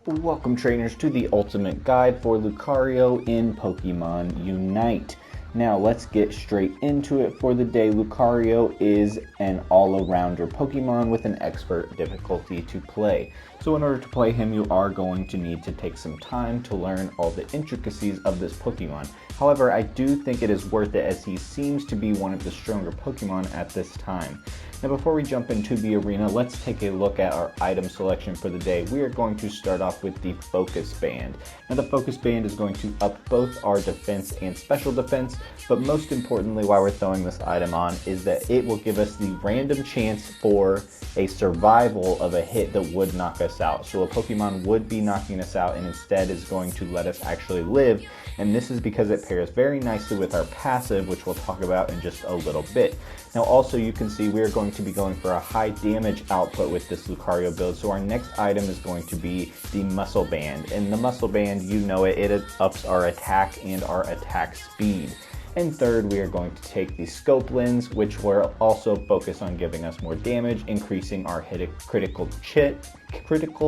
Welcome trainers to the ultimate guide for Lucario in Pokemon Unite. Now let's get straight into it for the day. Lucario is an all-arounder Pokemon with an expert difficulty to play. So in order to play him, you are going to need to take some time to learn all the intricacies of this Pokemon. However, I do think it is worth it as he seems to be one of the stronger Pokemon at this time. Now before we jump into the arena, let's take a look at our item selection for the day. We are going to start off with the Focus Band. Now the Focus Band is going to up both our defense and special defense, but most importantly why we're throwing this item on is that it will give us the random chance for a survival of a hit that would knock us out. So a Pokemon would be knocking us out and instead is going to let us actually live, and this is because it pairs very nicely with our passive, which we'll talk about in just a little bit. Now also you can see we are going to be going for a high damage output with this Lucario build, so our next item is going to be the Muscle Band. And the Muscle Band, you know it ups our attack and our attack speed. And third, we are going to take the Scope Lens, which will also focus on giving us more damage, increasing our critical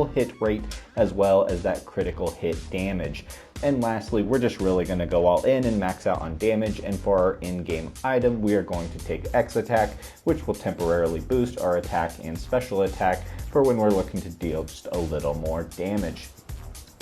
hit rate, as well as that critical hit damage. And lastly, we're just really going to go all in and max out on damage, and for our in-game item, we are going to take X Attack, which will temporarily boost our attack and special attack for when we're looking to deal just a little more damage.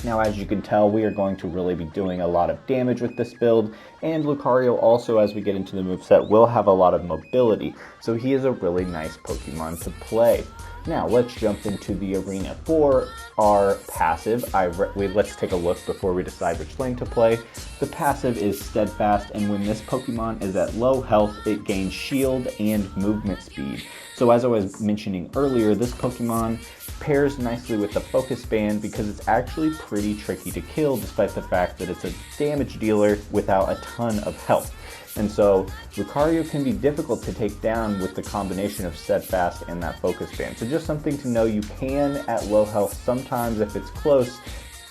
Now as you can tell, we are going to really be doing a lot of damage with this build, and Lucario also, as we get into the moveset, will have a lot of mobility, so he is a really nice Pokemon to play. Now let's jump into the arena. For our passive, let's take a look before we decide which lane to play. The passive is Steadfast, and when this Pokemon is at low health, it gains shield and movement speed. So as I was mentioning earlier, this Pokemon pairs nicely with the Focus Band because it's actually pretty tricky to kill, despite the fact that it's a damage dealer without a ton of health. And so Lucario can be difficult to take down with the combination of Steadfast and that Focus Band. So just something to know, you can, at low health, sometimes if it's close,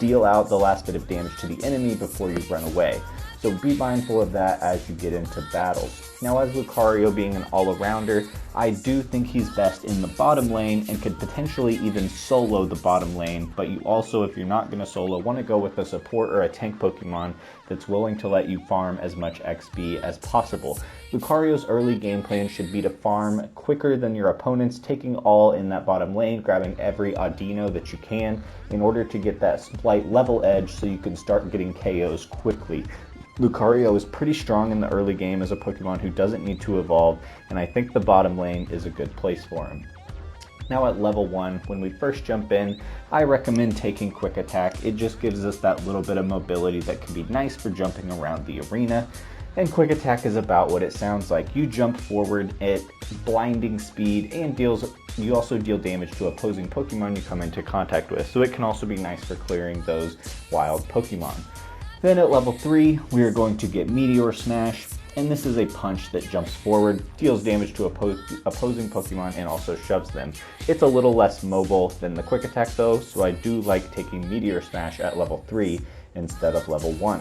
deal out the last bit of damage to the enemy before you run away. So be mindful of that as you get into battles. Now as Lucario being an all-arounder, I do think he's best in the bottom lane and could potentially even solo the bottom lane, but you also, if you're not going to solo, want to go with a support or a tank Pokemon that's willing to let you farm as much XP as possible. Lucario's early game plan should be to farm quicker than your opponents, taking all in that bottom lane, grabbing every Audino that you can in order to get that slight level edge so you can start getting KOs quickly. Lucario is pretty strong in the early game as a Pokemon who doesn't need to evolve, and I think the bottom lane is a good place for him. Now at level 1, when we first jump in, I recommend taking Quick Attack. It just gives us that little bit of mobility that can be nice for jumping around the arena. And Quick Attack is about what it sounds like. You jump forward at blinding speed and you also deal damage to opposing Pokemon you come into contact with, so it can also be nice for clearing those wild Pokemon. Then at level 3, we are going to get Metoer Smash, and this is a punch that jumps forward, deals damage to opposing Pokemon, and also shoves them. It's a little less mobile than the Quick Attack though, so I do like taking Metoer Smash at level 3 instead of level 1.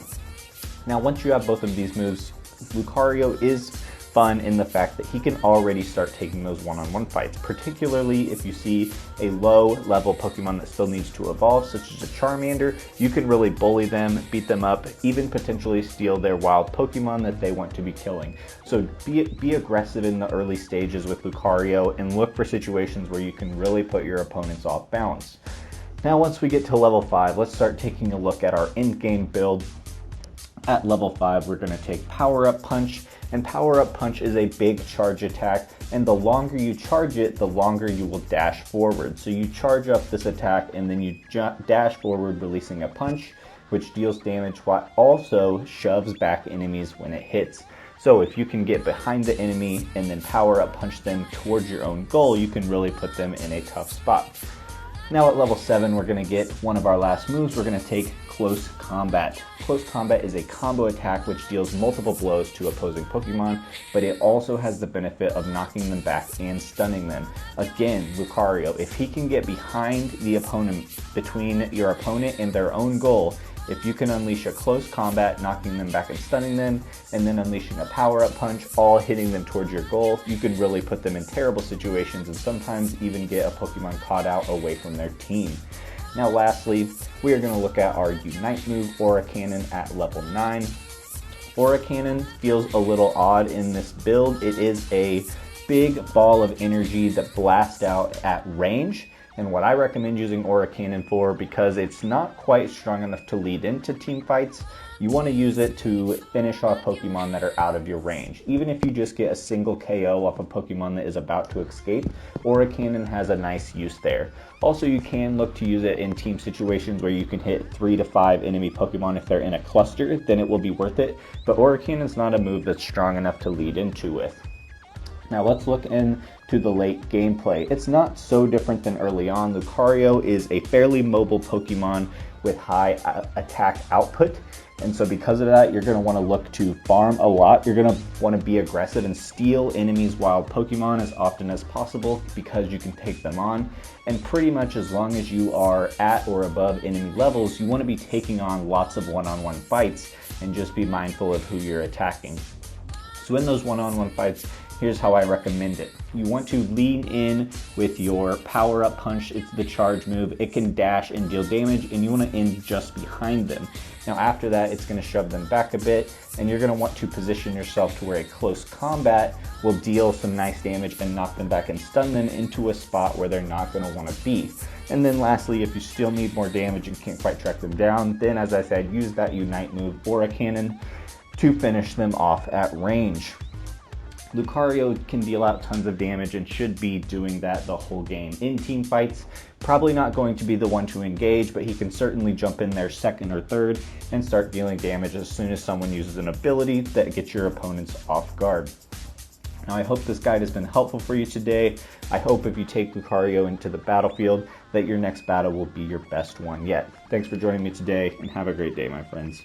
Now once you have both of these moves, Lucario is fun in the fact that he can already start taking those one-on-one fights, particularly if you see a low-level Pokemon that still needs to evolve, such as a Charmander. You can really bully them, beat them up, even potentially steal their wild Pokemon that they want to be killing. So be aggressive in the early stages with Lucario and look for situations where you can really put your opponents off balance. Now once we get to level 5, let's start taking a look at our in-game build. At level 5, we're going to take Power Up Punch, and Power Up Punch is a big charge attack, and the longer you charge it, the longer you will dash forward. So you charge up this attack and then you dash forward, releasing a punch, which deals damage while also shoves back enemies when it hits. So if you can get behind the enemy and then Power Up Punch them towards your own goal, you can really put them in a tough spot. Now at level 7, we're going to get one of our last moves. We're going to take Close Combat. Close Combat is a combo attack which deals multiple blows to opposing Pokemon, but it also has the benefit of knocking them back and stunning them. Again, Lucario, if he can get behind the opponent, between your opponent and their own goal, If you can unleash a close combat, knocking them back and stunning them, and then unleashing a power-up punch, all hitting them towards your goal, you can really put them in terrible situations and sometimes even get a Pokemon caught out away from their team. Now lastly, we are going to look at our Unite move, Aura Cannon, at level 9. Aura Cannon feels a little odd in this build. It is a big ball of energy that blasts out at range. And what I recommend using Aura Cannon for, because it's not quite strong enough to lead into team fights, you want to use it to finish off Pokemon that are out of your range. Even if you just get a single KO off a Pokemon that is about to escape, Aura Cannon has a nice use there. Also, you can look to use it in team situations where you can hit 3 to 5 enemy Pokemon if they're in a cluster, then it will be worth it. But Aura Cannon is not a move that's strong enough to lead into with. Now let's look into the late gameplay. It's not so different than early on. Lucario is a fairly mobile Pokemon with high attack output. And so because of that, you're going to want to look to farm a lot. You're going to want to be aggressive and steal enemies' wild Pokemon as often as possible because you can take them on. And pretty much as long as you are at or above enemy levels, you want to be taking on lots of one-on-one fights and just be mindful of who you're attacking. So in those one-on-one fights, here's how I recommend it. You want to lean in with your power-up punch. It's the charge move. It can dash and deal damage, and you want to end just behind them. Now after that, it's going to shove them back a bit, and you're going to want to position yourself to where a close combat will deal some nice damage and knock them back and stun them into a spot where they're not going to want to be. And then lastly, if you still need more damage and can't quite track them down, then as I said, use that Unite move, Aura Cannon, to finish them off at range. Lucario can deal out tons of damage and should be doing that the whole game. In team fights, probably not going to be the one to engage, but he can certainly jump in there second or third and start dealing damage as soon as someone uses an ability that gets your opponents off guard. Now I hope this guide has been helpful for you today. I hope if you take Lucario into the battlefield that your next battle will be your best one yet. Thanks for joining me today and have a great day, my friends.